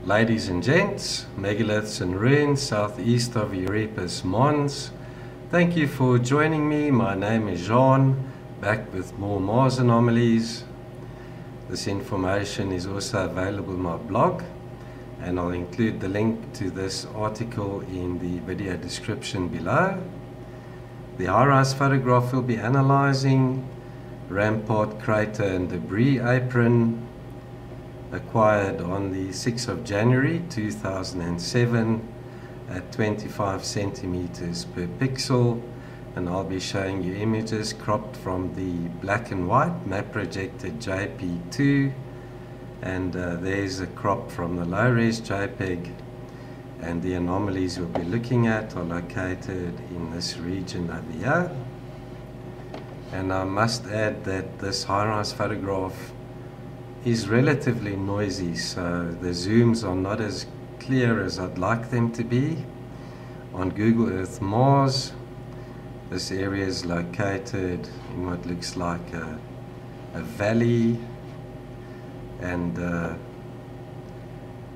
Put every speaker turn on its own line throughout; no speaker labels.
Ladies and gents, Megaliths and ruins southeast of Euripus, Mons. Thank you for joining me. My name is Jean, back with more Mars anomalies. This information is also available on my blog, and I'll include the link to this article in the video description below. The high-rise photograph will be analyzing Rampart crater and debris apron, acquired on the 6th of January 2007 at 25 centimeters per pixel, and I'll be showing you images cropped from the black and white map projected JP2, and there's a crop from the low-res JPEG, and the anomalies we'll be looking at are located in this region over here. And I must add that this high-rise photograph is relatively noisy, so the zooms are not as clear as I'd like them to be. On Google Earth Mars, this area is located in what looks like a valley, and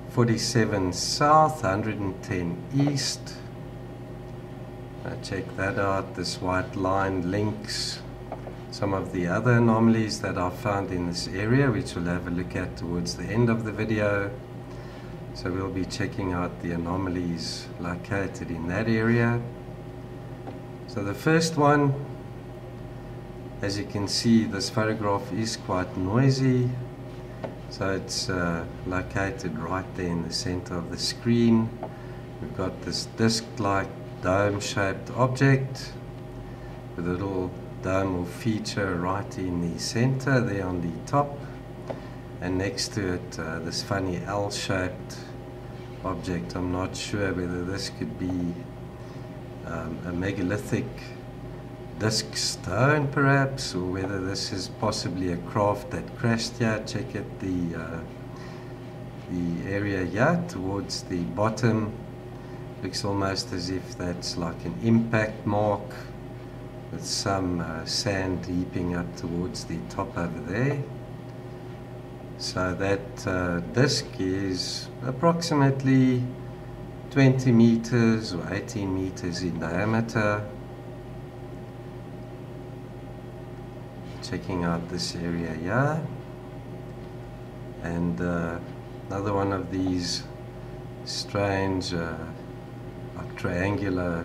47 south, 110 east. Check that out. This white line links some of the other anomalies that are found in this area, which we'll have a look at towards the end of the video. So we'll be checking out the anomalies located in that area. So the first one, as you can see, this photograph is quite noisy. So it's located right there in the center of the screen. We've got this disc-like dome-shaped object with a little dome or feature right in the center there on the top, and next to it this funny L-shaped object. I'm not sure whether this could be a megalithic disc stone perhaps, or whether this is possibly a craft that crashed here. Check it, the area here towards the bottom looks almost as if that's like an impact mark, with some sand heaping up towards the top over there. So that disc is approximately 20 meters or 18 meters in diameter. Checking out this area here, and another one of these strange like triangular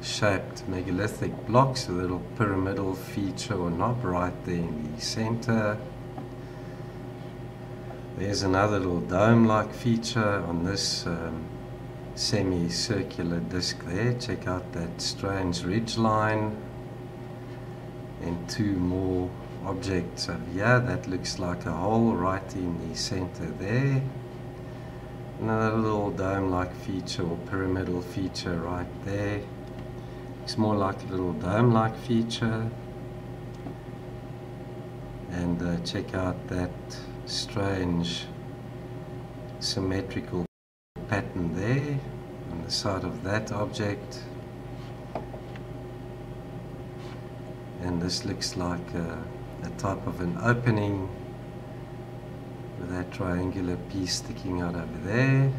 shaped megalithic blocks, a little pyramidal feature or knob right there in the center. There's another little dome-like feature on this semicircular disc there. Check out that strange ridge line, and two more objects over here. That looks like a hole right in the center there. Another little dome-like feature or pyramidal feature right there. It's more like a little dome-like feature. And check out that strange symmetrical pattern there on the side of that object. And this looks like a type of an opening with that triangular piece sticking out over there.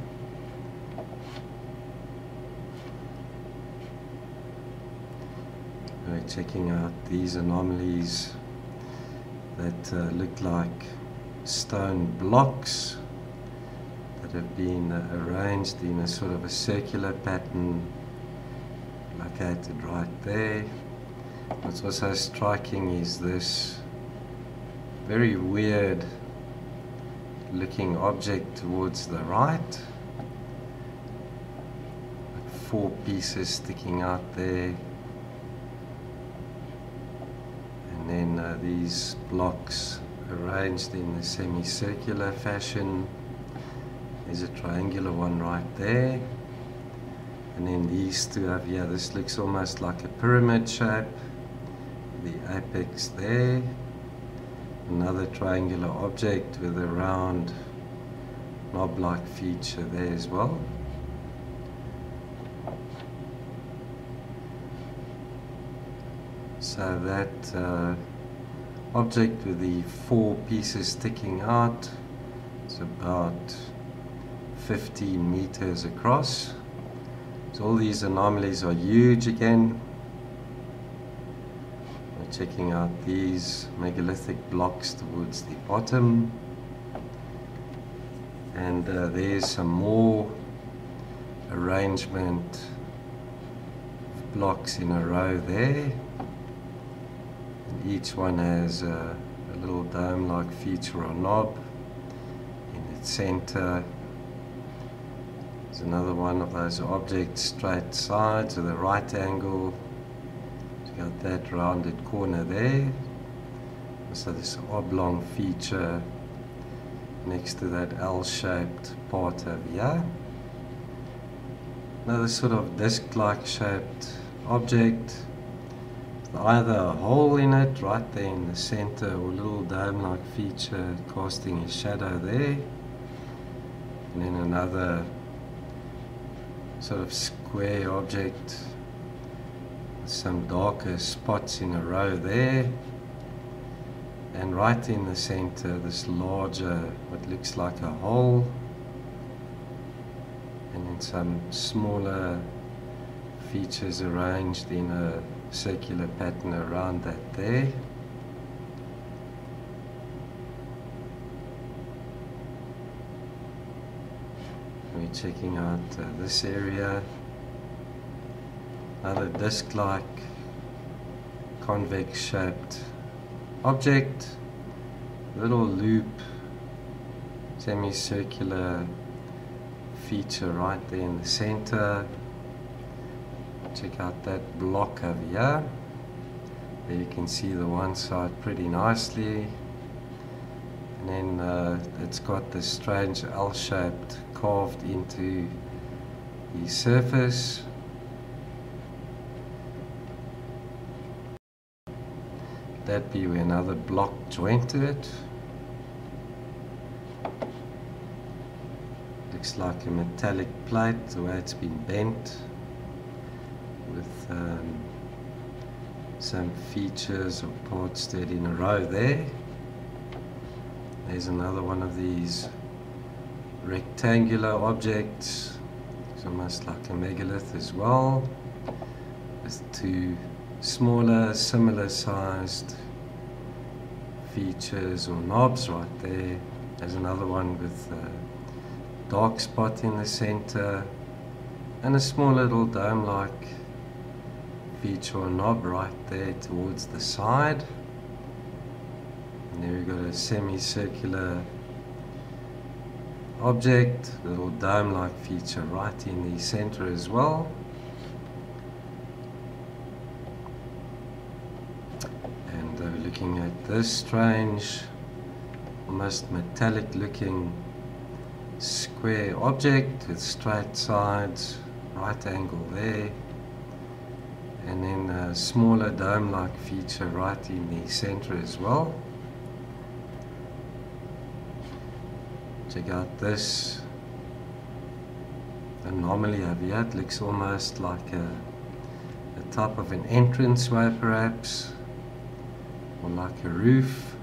We're checking out these anomalies that look like stone blocks that have been arranged in a sort of a circular pattern located right there. What's also striking is this very weird looking object towards the right, like 4 pieces sticking out there, and then these blocks arranged in a semicircular fashion. There's a triangular one right there, and then these two over here. This looks almost like a pyramid shape, the apex there. Another triangular object with a round knob-like feature there as well. So that object with the 4 pieces sticking out, it's about 15 meters across. So all these anomalies are huge again. We're checking out these megalithic blocks towards the bottom. And there's some more arrangement of blocks in a row there. And each one has a little dome-like feature or knob in its center. There's another one of those objects straight sides with a right angle. You got that rounded corner there. So this oblong feature next to that L-shaped part over here. Another sort of disc-like shaped object with either a hole in it right there in the center or a little dome-like feature casting a shadow there. And then another sort of square object with some darker spots in a row there. And right in the center, this larger, what looks like a hole, and then some smaller features arranged in a circular pattern around that there. We're checking out this area, another disc-like convex shaped object, little loop, semicircular feature right there in the center. Check out that block over here. There you can see the one side pretty nicely. And then it's got this strange L-shaped carved into the surface. That'd be where another block joined to it. Looks like a metallic plate, the way it's been bent, with some features or parts stood in a row there. There's another one of these rectangular objects. It's almost like a megalith as well, with two smaller, similar sized features or knobs right there. There's another one with a dark spot in the center and a small little dome-like feature or knob right there towards the side. And there we've got a semicircular object, a little dome-like feature right in the center as well. Looking at this strange, almost metallic looking square object with straight sides, right angle there, and then a smaller dome-like feature right in the center as well. Check out this anomaly over here. It looks almost like a type of an entranceway perhaps, or like a roof.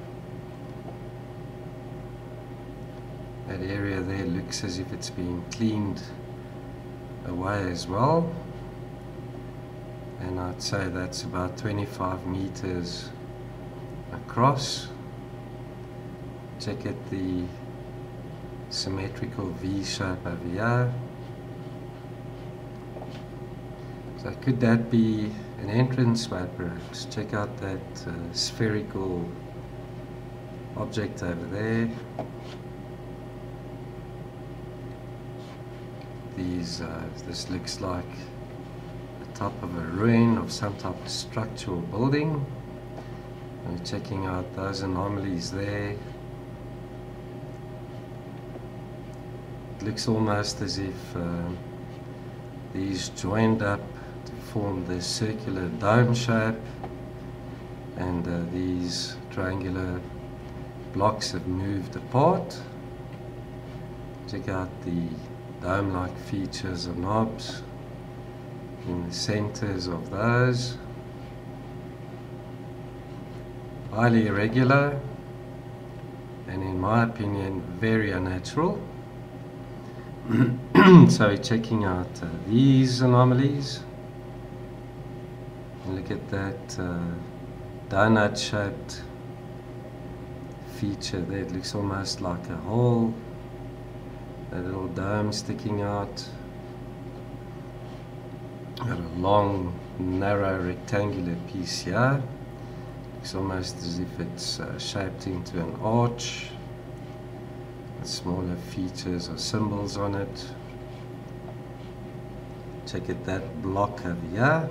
That area there looks as if it's been cleaned away as well, and I'd say that's about 25 meters across. Check at the symmetrical V shape over here. So could that be an entranceway perhaps? Check out that spherical object over there. This looks like the top of a ruin of some type of structural building. We're checking out those anomalies there. It looks almost as if these joined up to form this circular dome shape, and these triangular blocks have moved apart. Check out the dome-like features or knobs in the centers of those. Highly irregular, and in my opinion very unnatural. So we're checking out these anomalies. Look at that donut shaped feature there. It looks almost like a hole, a little dome sticking out. Got a long narrow rectangular piece here. Looks almost as if it's shaped into an arch. Smaller features or symbols on it. Check it, that block over here,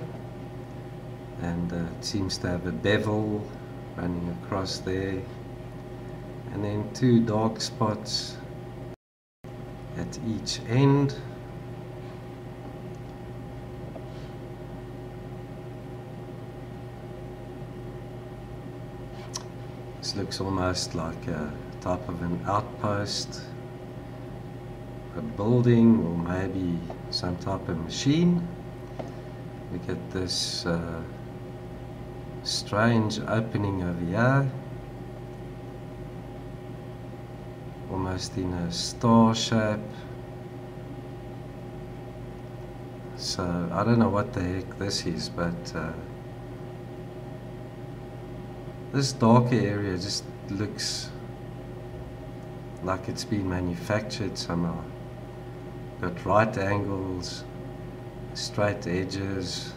and it seems to have a bevel running across there, and then two dark spots at each end. This looks almost like a type of an outpost, a building, or maybe some type of machine. Look at this strange opening over here, almost in a star shape. So I don't know what the heck this is, but this darker area just looks like it's been manufactured somehow. Got right angles, straight edges,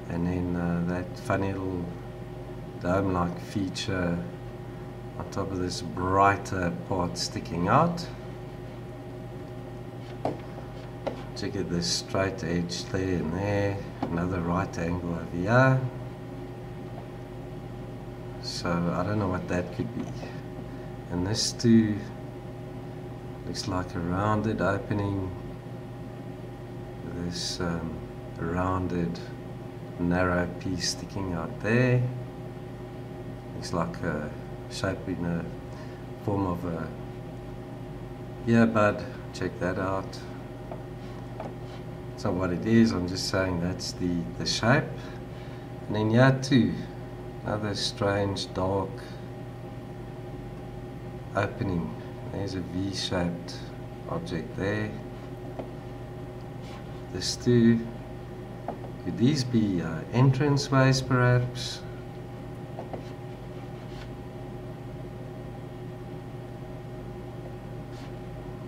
and then that funny little dome-like feature on top of this brighter part sticking out. Check out this straight edge there and there, another right angle over here. So I don't know what that could be. And this too looks like a rounded opening, this rounded narrow piece sticking out there. Looks like a shape in a form of a earbud. Check that out. It's not what it is, I'm just saying that's the shape. And then here too, another strange dark opening. There's a V-shaped object there. This too, could these be entranceways perhaps?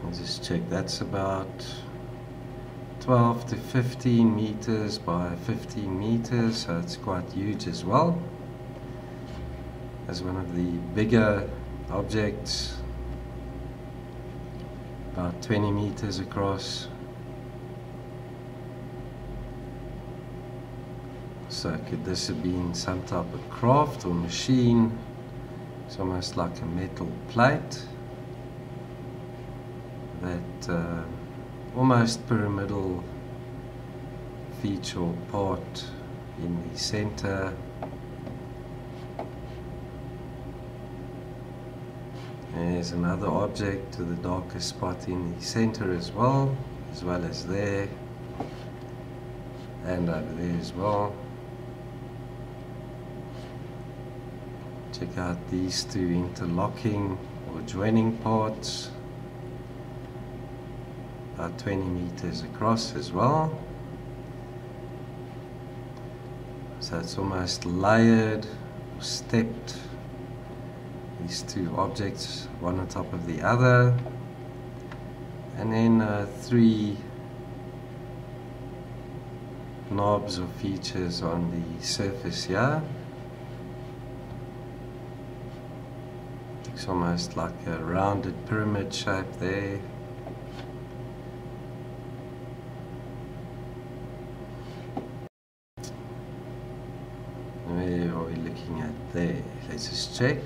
Let's just check, that's about 12 to 15 meters by 15 meters, so it's quite huge as well. As one of the bigger objects, about 20 meters across. So could this have been some type of craft or machine? It's almost like a metal plate, that almost pyramidal feature or part in the center. There's another object with a darker spot in the center as well as there, and over there as well. Check out these two interlocking or joining parts, about 20 meters across as well. So it's almost layered or stepped, these two objects one on top of the other, and then three knobs or features on the surface here. Looks almost like a rounded pyramid shape there. Where are we looking at there? Let's just check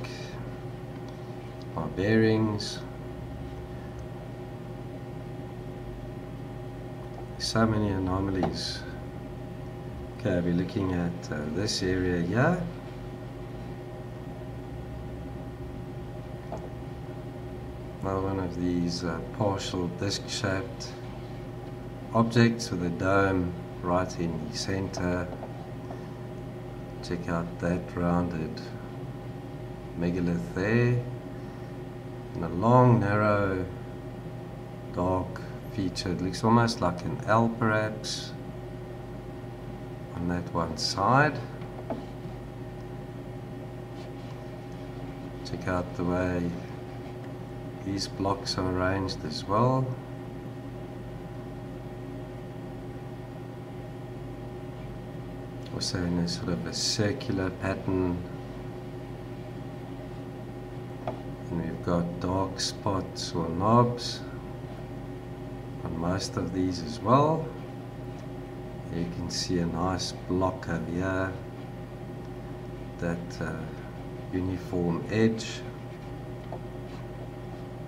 our bearings. So many anomalies. Okay, we're looking at this area here. Another one of these partial disc-shaped objects with a dome right in the center. Check out that rounded megalith there, and a long narrow feature. It looks almost like an L perhaps on that one side. Check out the way these blocks are arranged as well. Also in a sort of a circular pattern. And we've got dark spots or knobs on most of these as well. You can see a nice block over here, that uniform edge.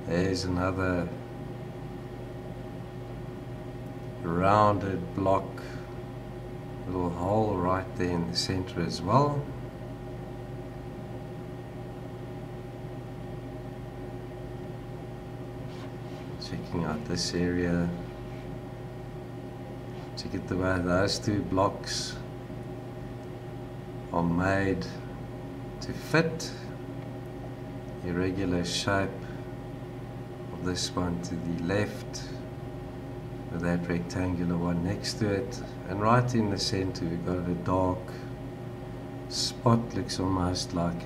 There's another rounded block, little hole right there in the center as well. Checking out this area. Check it the way those two blocks are made to fit. Irregular shape of this one to the left with that rectangular one next to it, and right in the center we've got a dark spot, looks almost like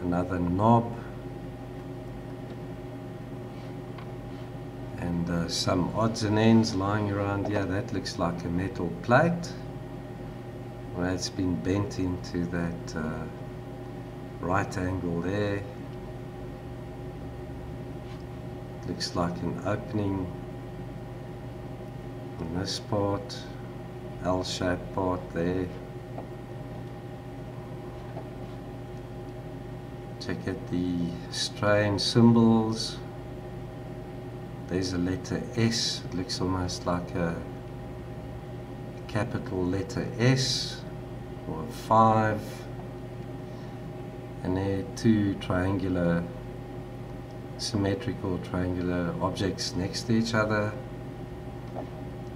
another knob, and some odds and ends lying around here. That looks like a metal plate. Well, it's been bent into that right angle there. Looks like an opening in this part, L-shaped part there. Check out the strange symbols. There's a letter S. It looks almost like a capital letter S or a 5. And there are two triangular, symmetrical triangular objects next to each other.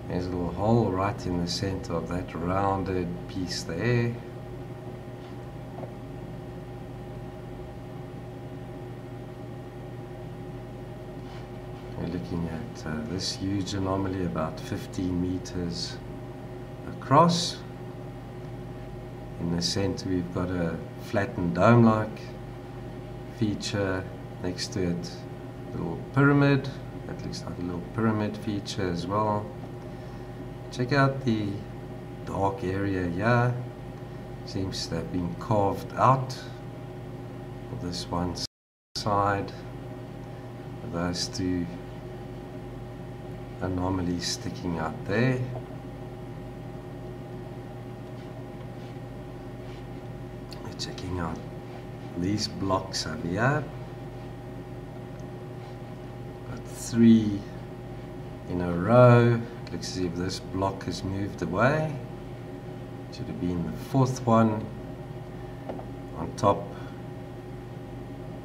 There's a little hole right in the center of that rounded piece there. We're looking at this huge anomaly, about 15 meters across. In the center we've got a flattened dome-like feature. Next to it, a little pyramid. That looks like a little pyramid feature as well. Check out the dark area here. Seems to have been carved out of this one side. Those two anomalies sticking out there. We're checking out these blocks over here. Got 3 in a row. Looks as if this block has moved away. Should have been the 4th one. On top,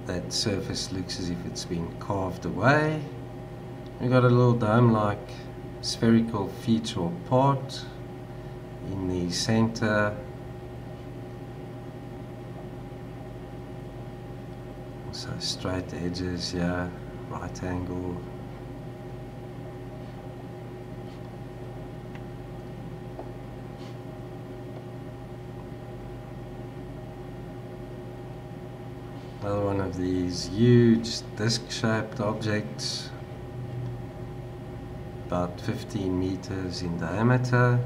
that surface looks as if it's been carved away. We've got a little dome-like spherical feature or part in the center. So straight edges here, right angle. Another one of these huge disc-shaped objects, about 15 meters in diameter.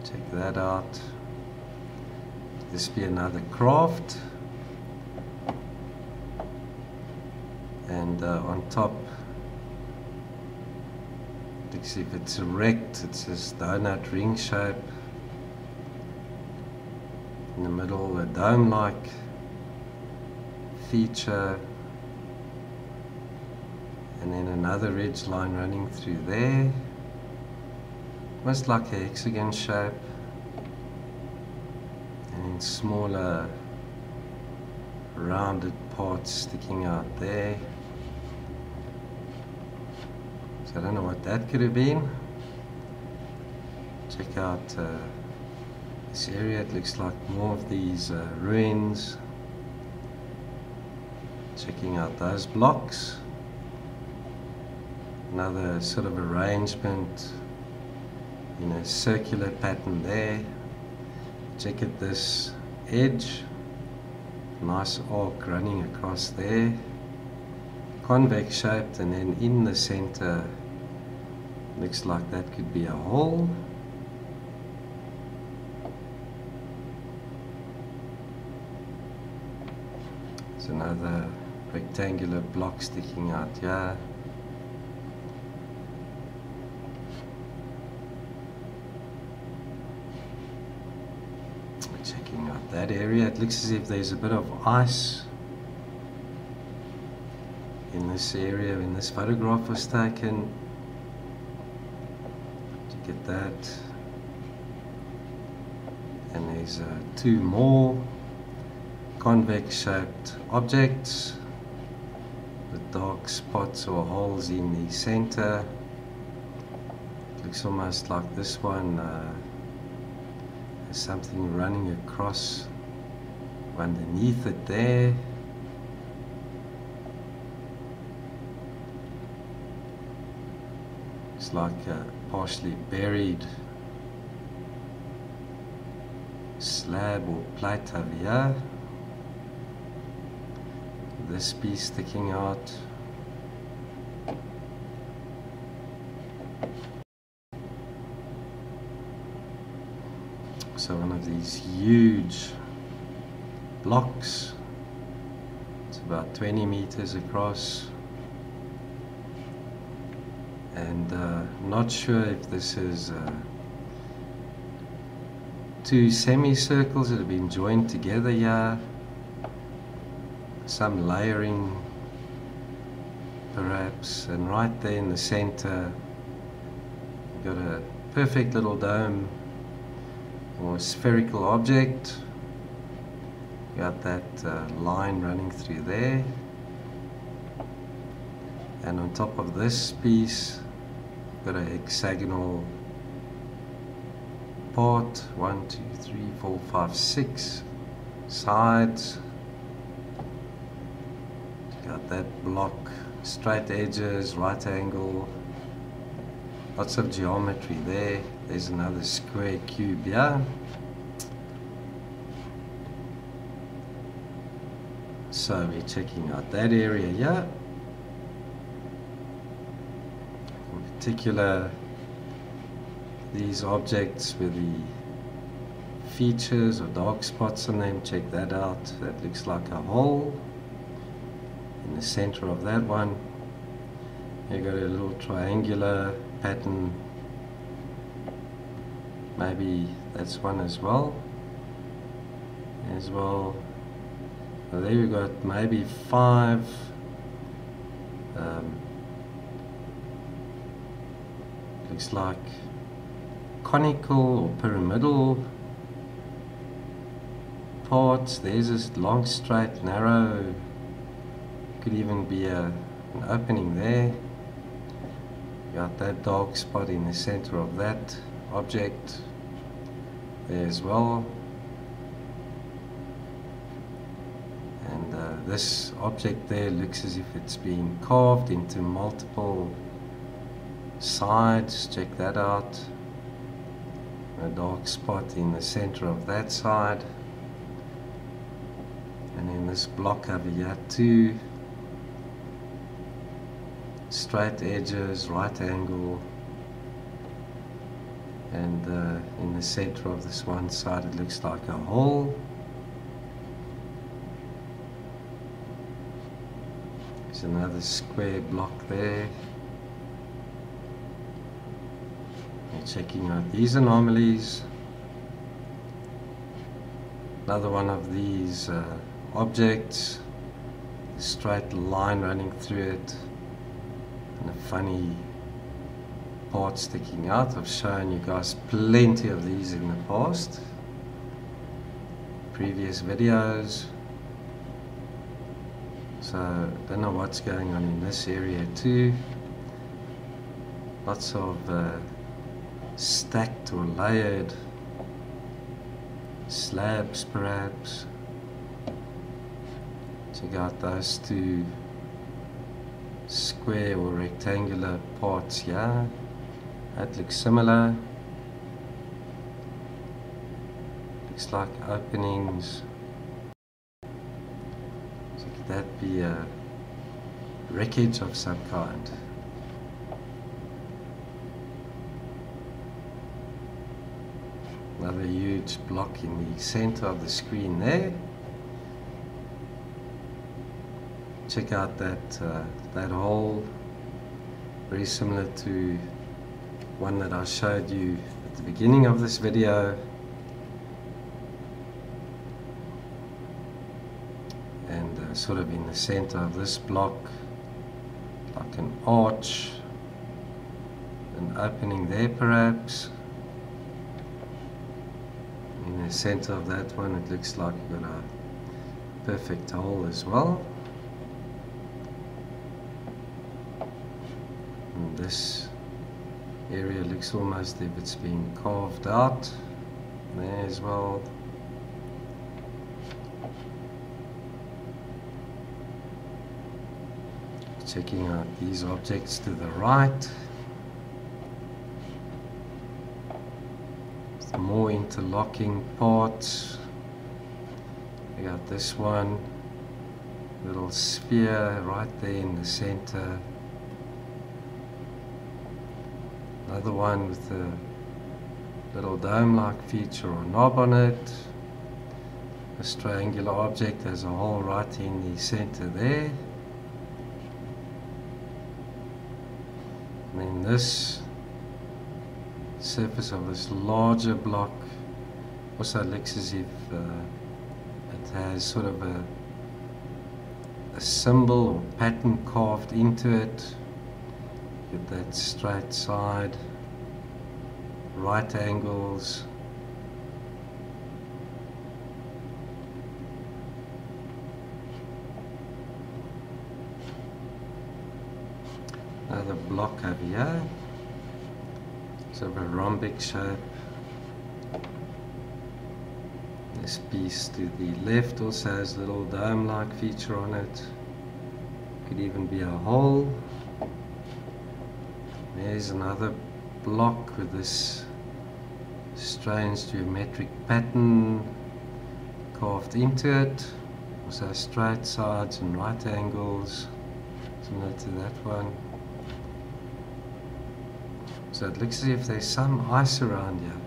Check that out. This be another craft, and on top, looks as if it's erect. It's this donut ring shape. In the middle, a dome-like feature, and then another ridge line running through there, almost like a hexagon shape, and then smaller rounded parts sticking out there. So I don't know what that could have been. Check out this area. It looks like more of these ruins. Checking out those blocks. Another sort of arrangement in a circular pattern there. Check at this edge, nice arc running across there, convex shaped, and then in the center looks like that could be a hole. There's another rectangular block sticking out here. Checking out that area, it looks as if there's a bit of ice in this area when this photograph was taken. To get that, and there's two more convex shaped objects with dark spots or holes in the center. Looks almost like this one has something running across underneath it there. It's like a partially buried slab or plate over here. This piece sticking out. So one of these huge blocks, it's about 20 meters across, and I'm not sure if this is two semicircles that have been joined together here, some layering perhaps, and right there in the center you've got a perfect little dome or spherical object. Got that line running through there, and on top of this piece got a hexagonal part, 1, 2, 3, 4, 5, 6 sides. Got that block, straight edges, right angle, lots of geometry there. There's another square cube here. So we're checking out that area here. In particular, these objects with the features or dark spots on them, check that out. That looks like a hole. In the center of that one, you got a little triangular pattern. Maybe that's one as well. So there you got maybe 5 looks like conical or pyramidal parts. There's this long, straight, narrow, could even be an opening there. Got that dark spot in the center of that object there as well. And this object there looks as if it's been carved into multiple sides. Check that out. A dark spot in the center of that side. And then this block over here too. Straight edges, right angle, and in the center of this one side it looks like a hole. There's another square block there. And checking out these anomalies. Another one of these objects, a straight line running through it. And a funny part sticking out. I've shown you guys plenty of these in the past, previous videos. So don't know what's going on in this area too. Lots of stacked or layered slabs perhaps. Check out those two squares square or rectangular parts here. That looks similar. Looks like openings. So could that be a wreckage of some kind? Another huge block in the center of the screen there. Check out that hole, very similar to one that I showed you at the beginning of this video. And sort of in the center of this block, like an arch, an opening there perhaps. In the center of that one, it looks like we've got a perfect hole as well. And this area looks almost as if it's been carved out there as well. Checking out these objects to the right. Some more interlocking parts. We got this one, little sphere right there in the center. Another one with a little dome-like feature or knob on it. This triangular object has a hole right in the center there. And then this surface of this larger block also looks as if it has sort of a symbol or pattern carved into it. Get that straight side, right angles. Another block over here. Sort of a rhombic shape. This piece to the left also has a little dome-like feature on it. Could even be a hole. There's another block with this strange geometric pattern carved into it. Also straight sides and right angles, similar to that one. So it looks as if there's some ice around here.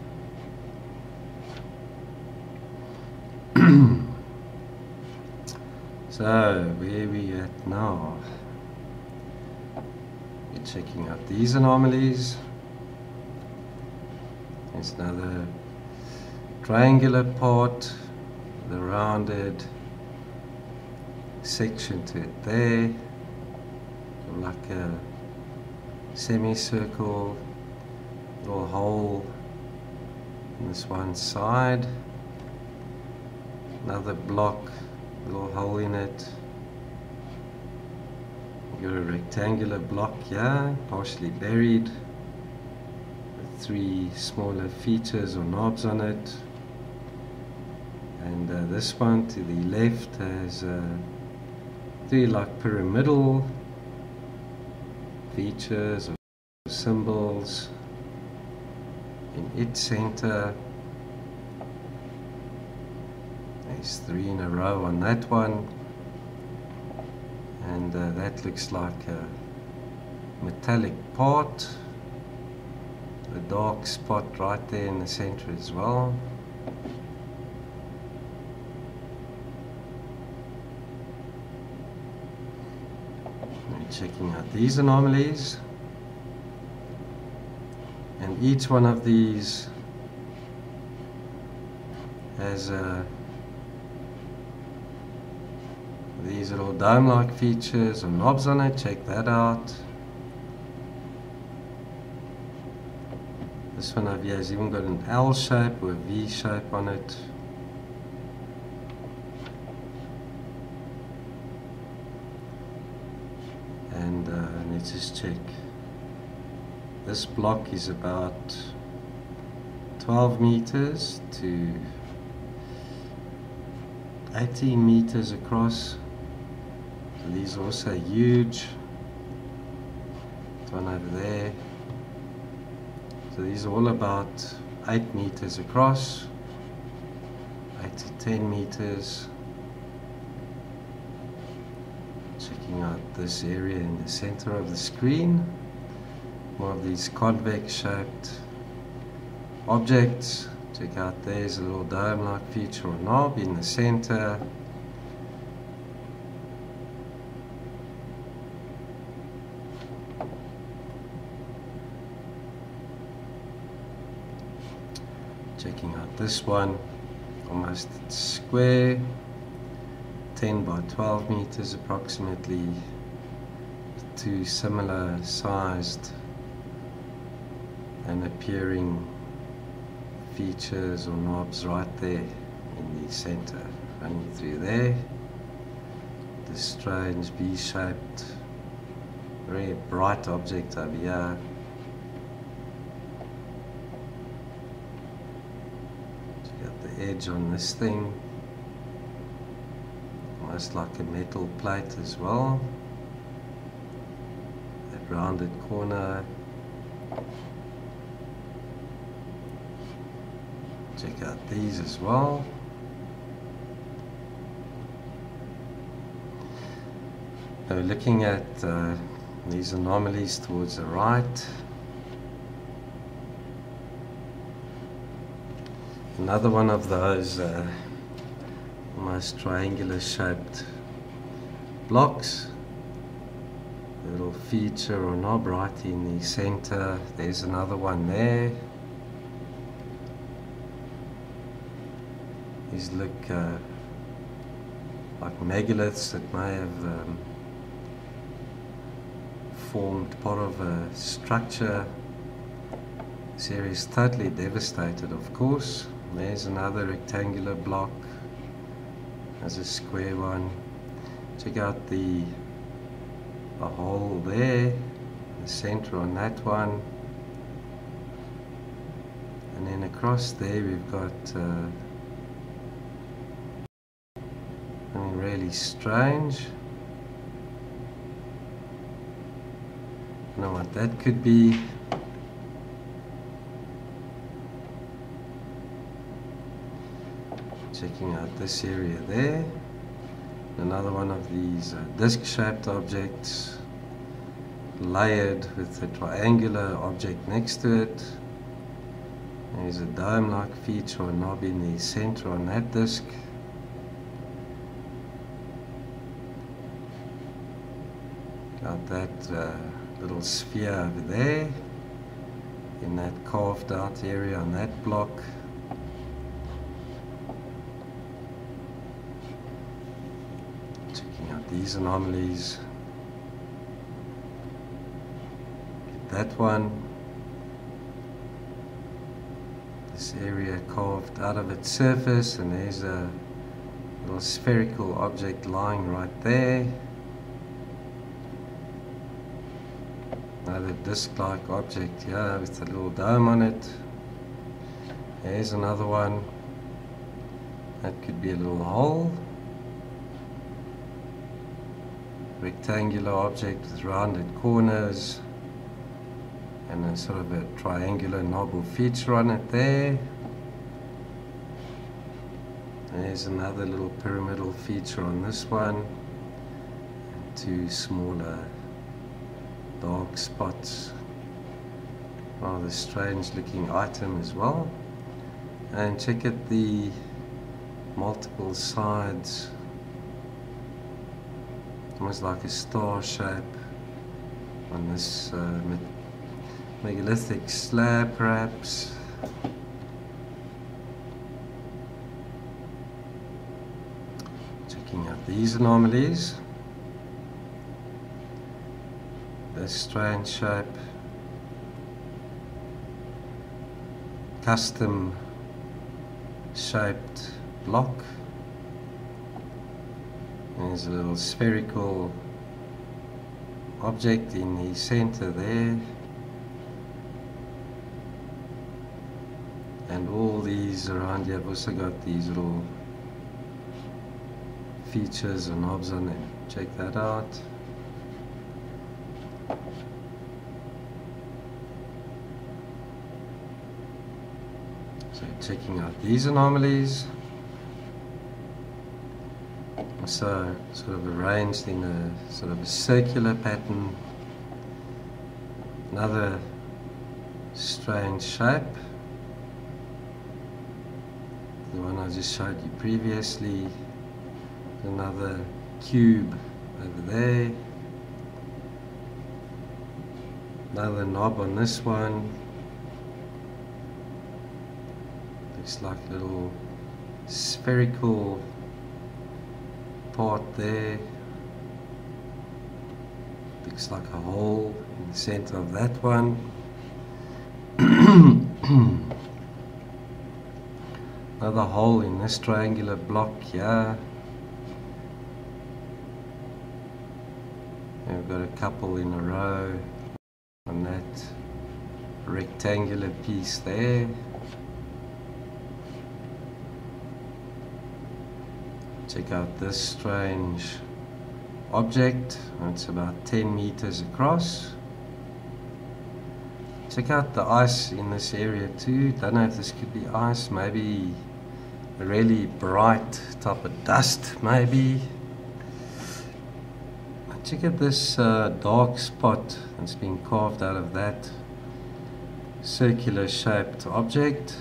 So, where are we at now? We're checking out these anomalies. There's another triangular part, the rounded section to it there, like a semicircle, little hole in this one side, another block, little hole in it. You've got a rectangular block here, partially buried, with 3 smaller features or knobs on it. And this one to the left has 3 like pyramidal features or symbols in its center. There's 3 in a row on that one, and that looks like a metallic part. The dark spot right there in the center as well. And checking out these anomalies, and each one of these has these little dome-like features or knobs on it. Check that out. This one over here has even got an L shape or a V shape on it. And let's just check. This block is about 12 meters to 18 meters across. So these are also huge. That one over there. So these are all about 8 meters across, 8 to 10 meters. Checking out this area in the center of the screen. More of these convex shaped objects. Check out, there's a little dome-like feature or knob in the center. Checking out this one, almost square, 10 by 12 meters approximately, two similar sized and appearing features or knobs right there in the center, running through there. This strange V-shaped, very bright object over here. Edge on this thing, almost like a metal plate as well. That rounded corner. Check out these as well. Now we're looking at these anomalies towards the right. Another one of those almost triangular shaped blocks. A little feature or knob right in the center. There's another one there. These look like megaliths that may have formed part of a structure. This area is totally devastated, of course. There's another rectangular block. There's a square one. Check out the hole there, the center on that one. And then across there we've got something really strange. I don't know what that could be. Checking out this area there. Another one of these disc-shaped objects, layered with a triangular object next to it. There's a dome-like feature or knob in the center on that disc. Got that little sphere over there in that carved out area on that block. These anomalies. That one. This area carved out of its surface, and there's a little spherical object lying right there. Another disc-like object here with a little dome on it. There's another one. That could be a little hole. Rectangular object with rounded corners and a sort of a triangular knob or feature on it there. There's another little pyramidal feature on this one. And two smaller dark spots. Rather strange looking item as well. And check at the multiple sides. Almost like a star shape on this megalithic slab, perhaps. Checking out these anomalies. This strange shape. Custom shaped block. There's a little spherical object in the center there. And all these around here have also got these little features and knobs on them. Check that out. So checking out these anomalies. So sort of arranged in a sort of a circular pattern. Another strange shape. The one I just showed you previously. Another cube over there. Another knob on this one. Looks like a little spherical part there. Looks like a hole in the center of that one. Another hole in this triangular block here. And we've got a couple in a row on that rectangular piece there. Check out this strange object. It's about 10 meters across. Check out the ice in this area too. Don't know if this could be ice, maybe a really bright type of dust maybe. Check out this dark spot that's been carved out of that circular shaped object.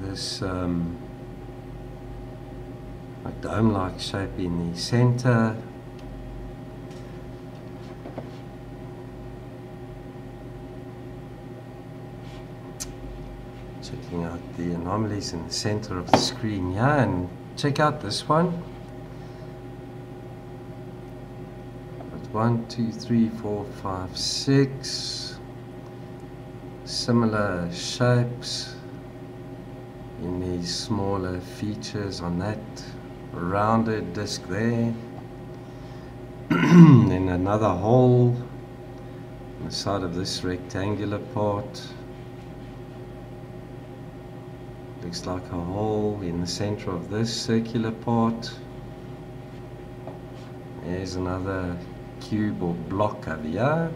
This like dome-like shape in the center. Checking out the anomalies in the center of the screen, yeah, and check out this one. 1, 2, 3, 4, 5, 6 similar shapes in these smaller features on that rounded disc there. Then another hole on the side of this rectangular part. Looks like a hole in the center of this circular part. There's another cube or block over here.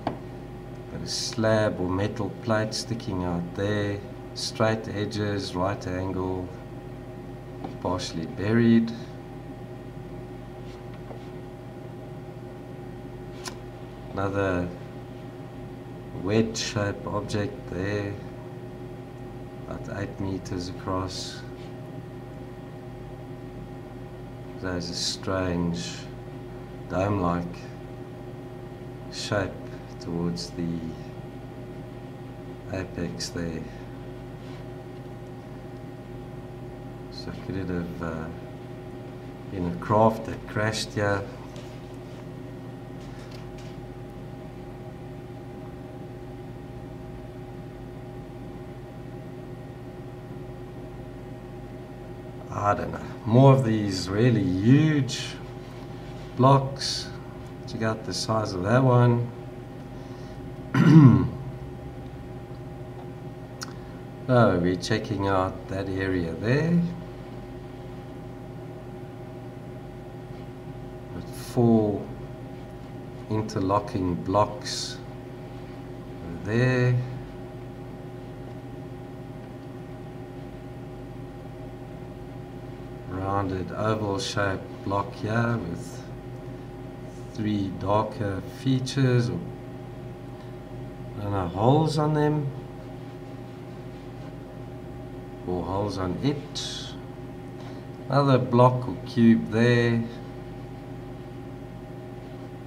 Got a slab or metal plate sticking out there. Straight edges, right angle, partially buried. Another wedge shaped object there, about 8 meters across. There's a strange dome-like shape towards the apex there. So could it have been a craft that crashed here? I don't know. More of these really huge blocks. Check out the size of that one. Oh, we're checking out that area there. With 4 interlocking blocks there. Rounded oval shaped block here with 3 darker features, or I don't know, holes on them, or holes on it. Another block or cube there.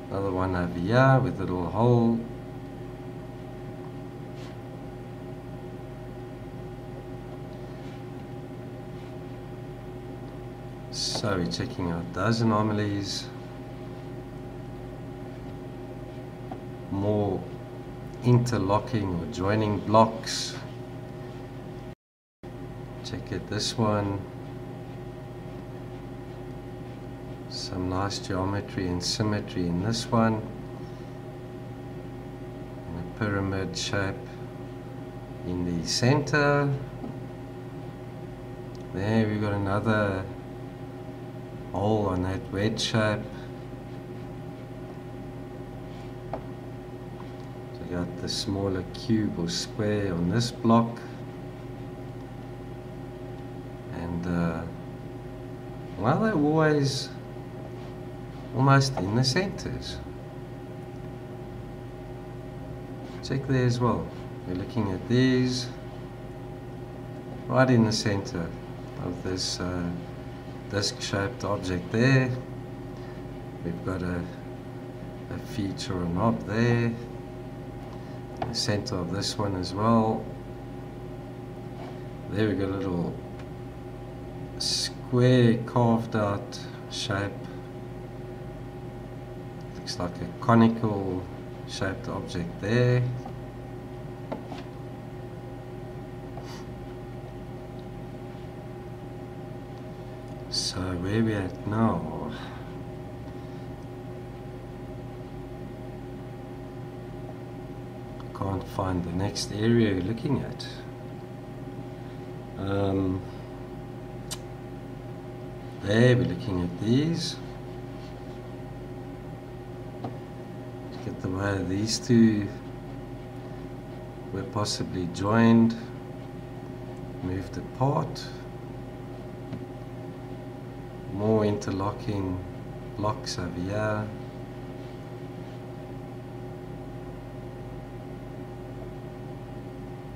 Another one over here with a little hole. So we're checking out those anomalies. More interlocking or joining blocks. Check out this one. Some nice geometry and symmetry in this one. And a pyramid shape in the center. There we've got another hole on that wedge shape. Check got the smaller cube or square on this block, and well, they're always almost in the centers. Check there as well. We're looking at these right in the center of this disc-shaped object there. We've got a feature or knob there, the center of this one as well. There we've got a little square carved out shape. Looks like a conical shaped object there. So where we at now? Can't find the next area you're looking at. There we're looking at these. Look at the way these two were possibly joined, moved apart. More interlocking blocks over here.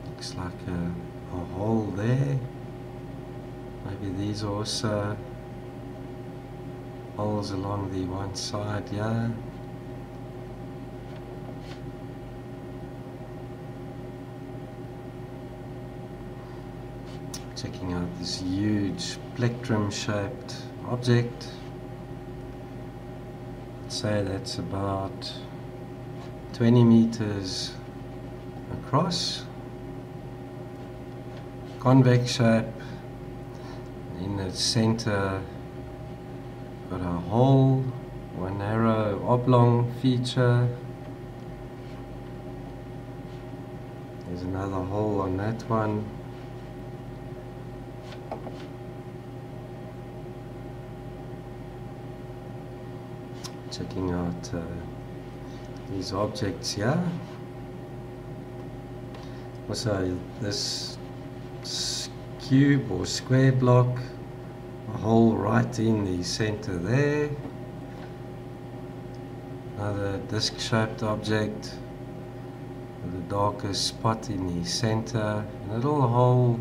Looks like a hole there. Maybe these are also holes along the one side here. Checking out this huge plectrum shaped object. I'd say that's about 20 meters across. Convex shape. In the center got a hole, one narrow oblong feature. There's another hole on that one. Checking out these objects here. Also this cube or square block, a hole right in the center there. Another disc-shaped object with a darker spot in the center, a little hole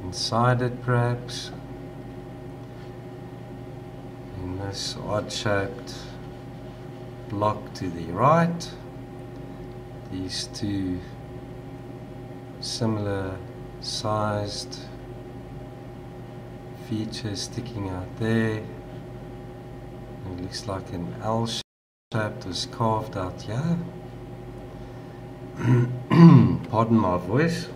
inside it perhaps. In this odd-shaped block to the right, these two similar sized features sticking out there. It looks like an L shape was carved out here. Pardon my voice.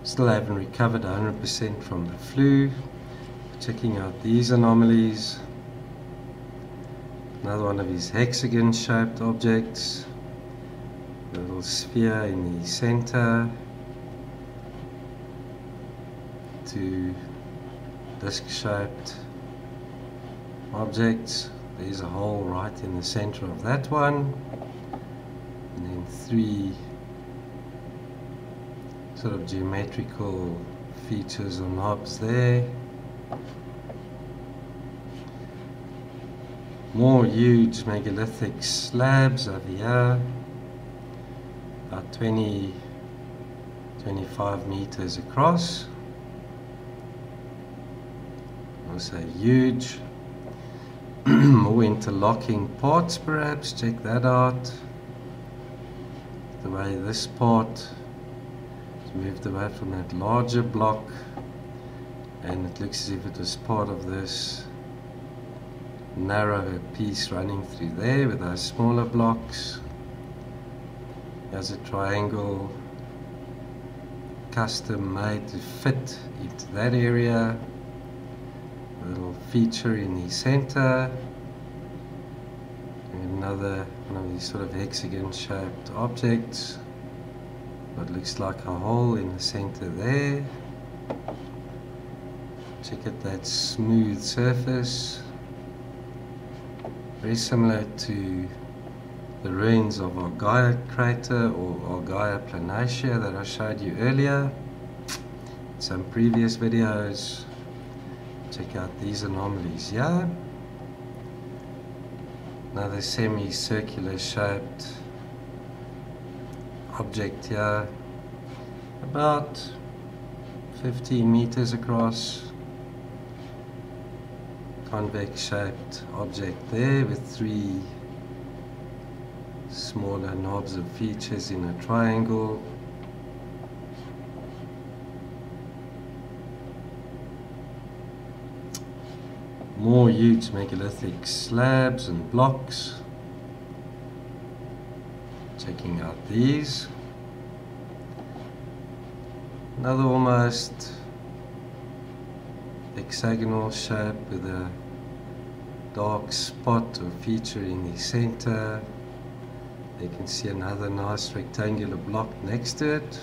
Still haven't recovered 100% from the flu. Checking out these anomalies. Another one of these hexagon shaped objects. A little sphere in the center. Two disc-shaped objects. There's a hole right in the center of that one. And then three sort of geometrical features or knobs there. More huge megalithic slabs over here. About 20-25 meters across. Also huge. More interlocking parts perhaps, check that out. The way this part is moved away from that larger block, and it looks as if it was part of this narrow piece running through there with those smaller blocks. There's a triangle custom made to fit into that area. A little feature in the center. And another one of these sort of hexagon shaped objects. What looks like a hole in the center there. Check out that smooth surface. Very similar to the ruins of Argaea crater or Argaea planatia that I showed you earlier in some previous videos. Check out these anomalies here. Another semicircular shaped object here, about 15 meters across. Convex shaped object there with 3 smaller knobs of features in a triangle. More huge megalithic slabs and blocks. Checking out these. Another almost hexagonal shape with a dark spot or feature in the center. You can see another nice rectangular block next to it.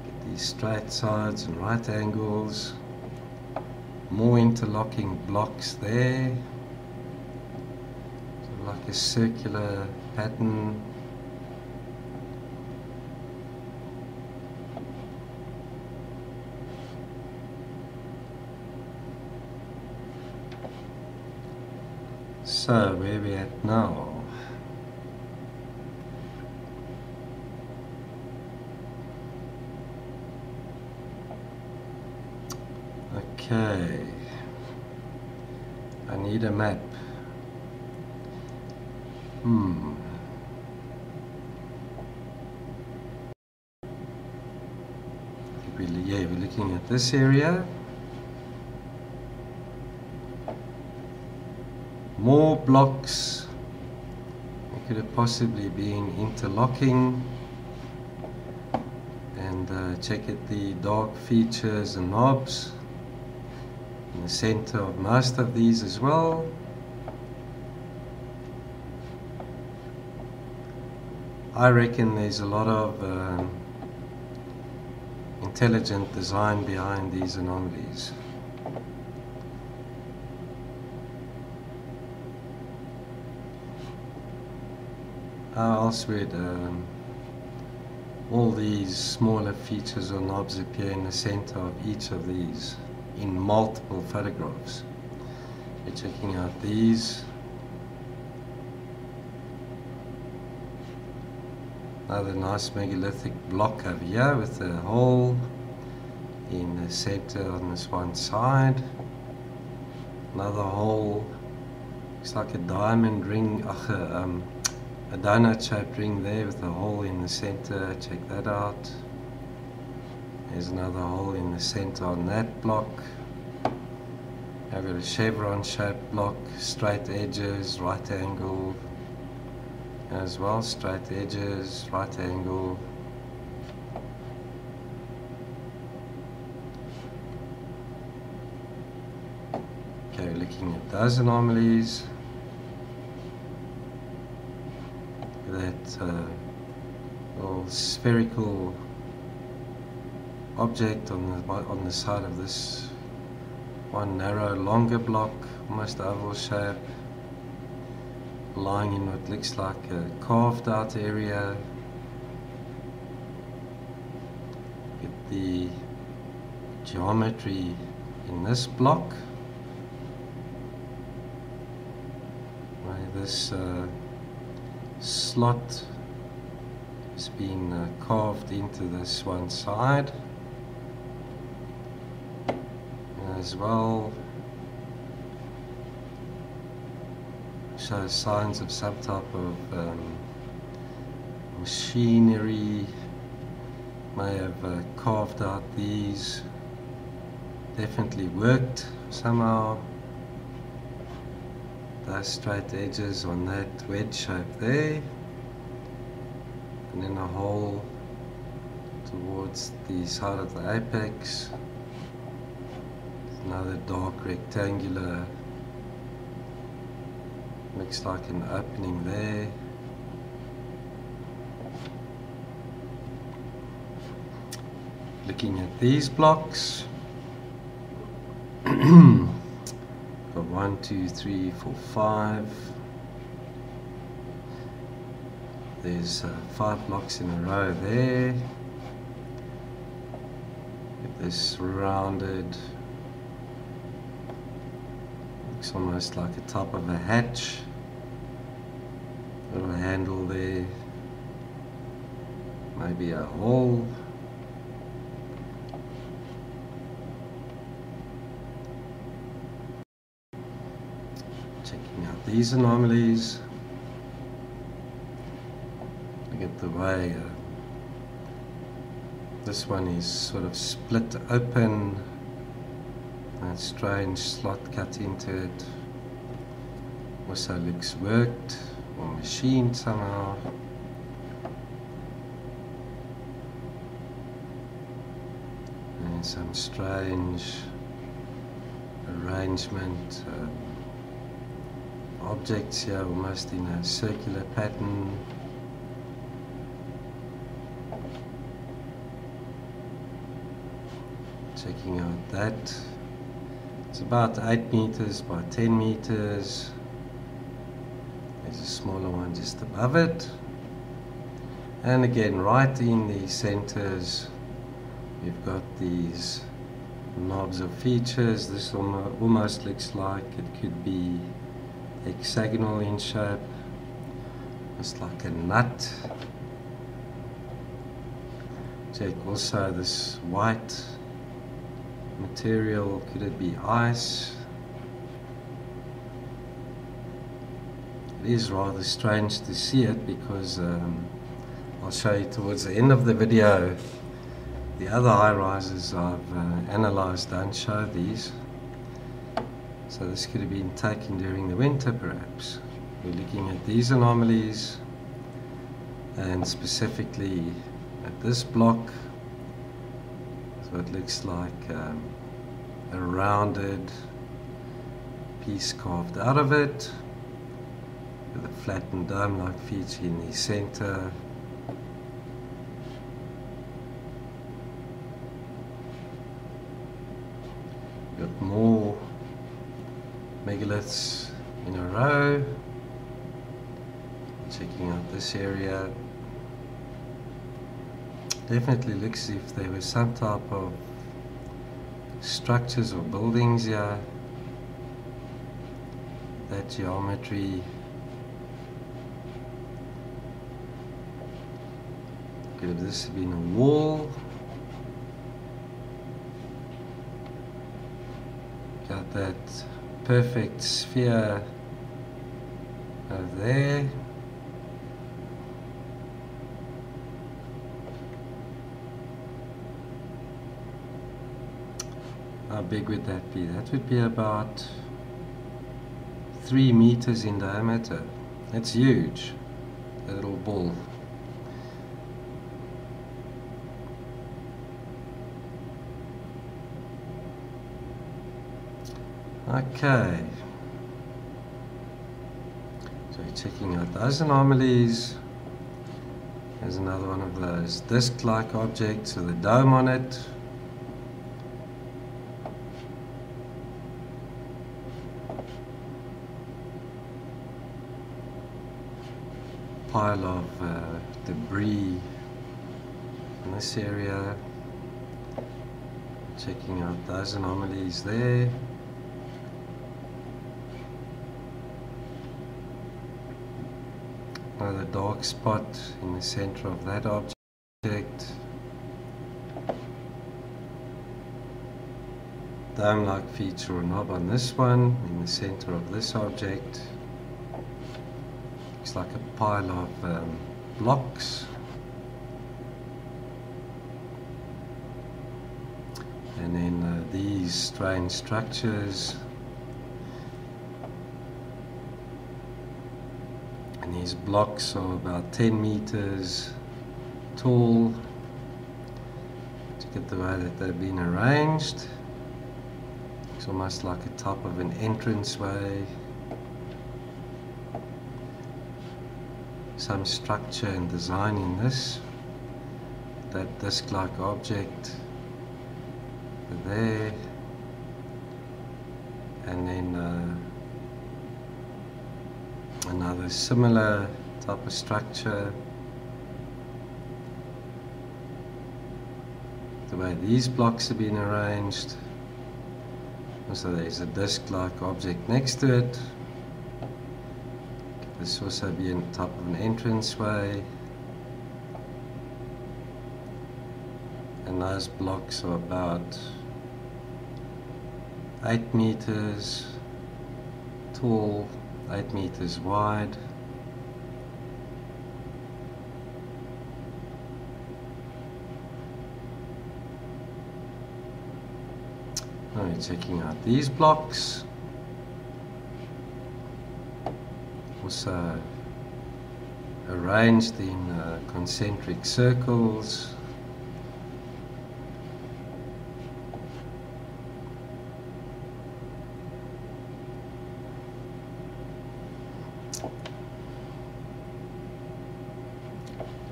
Get these straight sides and right angles. More interlocking blocks there, sort of like a circular pattern. So where are we at now? Okay, I need a map. We're looking at this area. More blocks. It could have possibly been interlocking. And check at the dark features and knobs in the center of most of these as well. I reckon there's a lot of intelligent design behind these anomalies. How else would all these smaller features or knobs appear in the center of each of these in multiple photographs? We're checking out these. Another nice megalithic block over here with a hole in the center on this one side. Another hole, looks like a diamond ring, a donut shaped ring there with a hole in the center. Check that out. There's another hole in the center on that block. I've got a chevron shaped block, straight edges, right angle as well, straight edges, right angle. Okay, looking at those anomalies. That little spherical object on the side of this one narrow longer block, almost oval shape, lying in what looks like a carved out area. Get the geometry in this block, where this slot has been carved into this one side as well. Shows signs of some type of machinery. May have carved out these. Definitely worked somehow. Those straight edges on that wedge shape there, and then a hole towards the side of the apex. Another dark rectangular, looks like an opening there. Looking at these blocks, got 1, 2, 3, 4, 5. There's 5 blocks in a row there. Get this rounded. Looks almost like the top of a hatch. Little handle there. Maybe a hole. Checking out these anomalies. Look at the way this one is sort of split open. That strange slot cut into it. Also looks worked or machined somehow. And some strange arrangement. Objects here almost in a circular pattern. Checking out that. It's about 8 meters by 10 meters. There's a smaller one just above it. And again, right in the centers, we've got these knobs or features. This almost looks like it could be hexagonal in shape, just like a nut. Check also this white material. Could it be ice? It is rather strange to see it because I'll show you towards the end of the video. The other high rises I've analyzed don't show these. So this could have been taken during the winter perhaps. We're looking at these anomalies and specifically at this block. So it looks like a rounded piece carved out of it with a flattened dome-like feature in the center. Got more megaliths in a row. Checking out this area. Definitely looks as if there was some type of structures or buildings here. That geometry. Could have this been a wall? Got that perfect sphere over there. How big would that be? That would be about 3 meters in diameter. That's huge, that little ball. Okay, so checking out those anomalies. There's another one of those disc-like objects with a dome on it. Pile of debris in this area. Checking out those anomalies there. Another dark spot in the center of that object. Dome-like feature or knob on this one in the center of this object. Looks like a pile of blocks. And then these strange structures. And these blocks are about 10 meters tall. Look at the way that they've been arranged. It's almost like the top of an entranceway. Some structure and design in this. That disc-like object there. And then another similar type of structure the way these blocks have been arranged. Also there's a disc-like object next to it. This will also be on top of an entranceway. And those blocks are about 8 meters tall, 8 meters wide. Now we're checking out these blocks. Also arranged in concentric circles.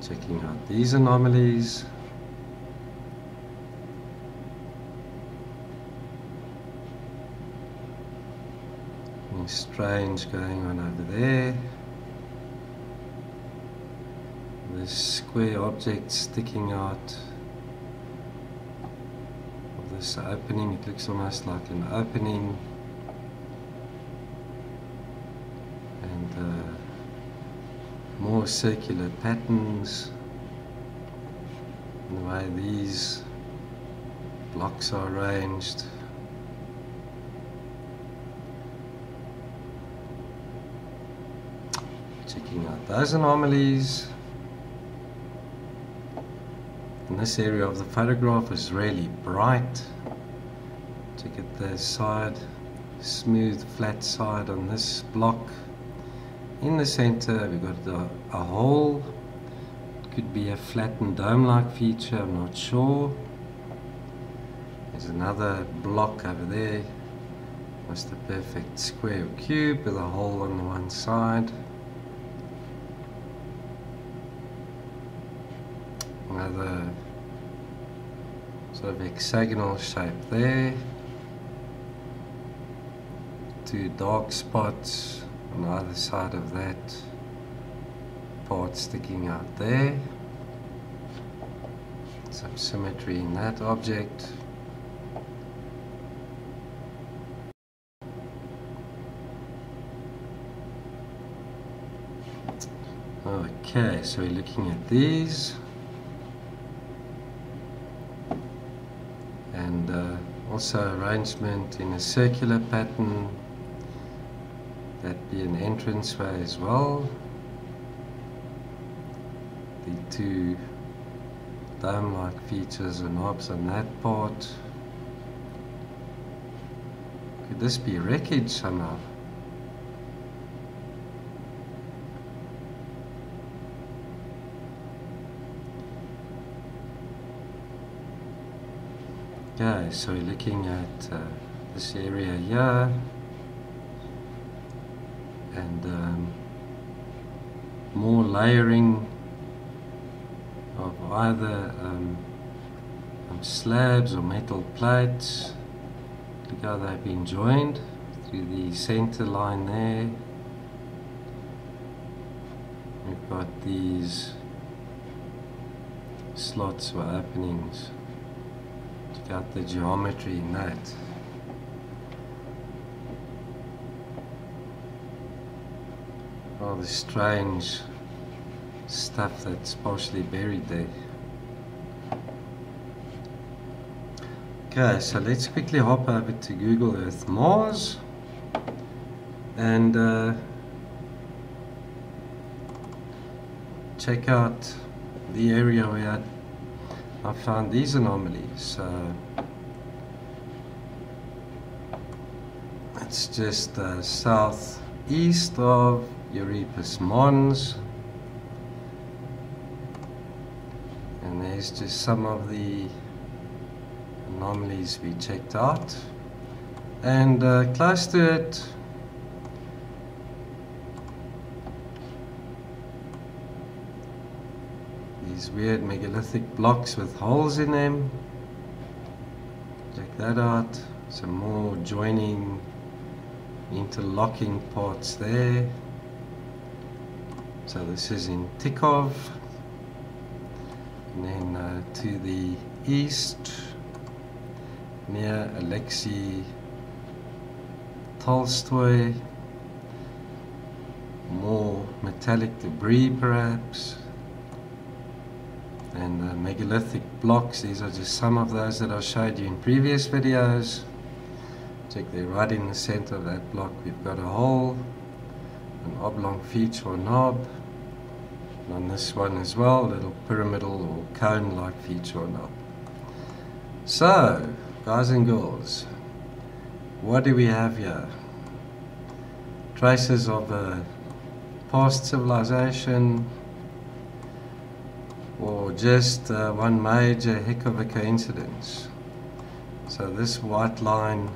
Checking out these anomalies. Anything strange going on over there. This square object sticking out of this opening. It looks almost like an opening. And more circular patterns in the way these blocks are arranged. Checking out those anomalies. And this area of the photograph is really bright. Check at the side, smooth flat side on this block. In the center we've got a hole. It could be a flattened dome-like feature, I'm not sure. There's another block over there. Almost a perfect square or cube with a hole on the one side. Another sort of hexagonal shape there. Two dark spots on either side of that part sticking out there. Some symmetry in that object. Okay, so we're looking at these. And also arrangement in a circular pattern. That'd be an entranceway as well. The two dome-like features and knobs on that part. Could this be wreckage somehow? Okay, so we're looking at this area here. And more layering of either slabs or metal plates. Look how they've been joined through the center line there. We've got these slots or openings. Check out the geometry in that. All the strange stuff that's partially buried there. Okay, so let's quickly hop over to Google Earth Mars and check out the area where I found these anomalies. It's just southeast of Euripus Mons, and there's just some of the anomalies we checked out, and close to it these weird megalithic blocks with holes in them. Check that out. Some more joining, interlocking parts there. So this is in Tikov, and then to the east near Alexei Tolstoy. More metallic debris perhaps, and megalithic blocks. These are just some of those that I showed you in previous videos. Check there, right in the center of that block we've got a hole, an oblong feature or knob, and on this one as well, a little pyramidal or cone like feature or knob. So guys and girls, what do we have here? Traces of a past civilization, or just one major heck of a coincidence? So this white line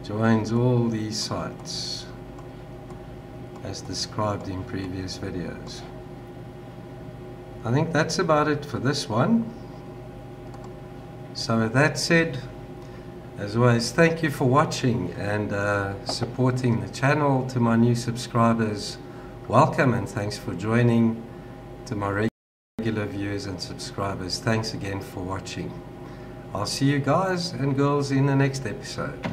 joins all these sites as described in previous videos. I think that's about it for this one. So with that said, as always, thank you for watching and supporting the channel. To my new subscribers, welcome, and thanks for joining. To my regular viewers and subscribers, thanks again for watching. I'll see you guys and girls in the next episode.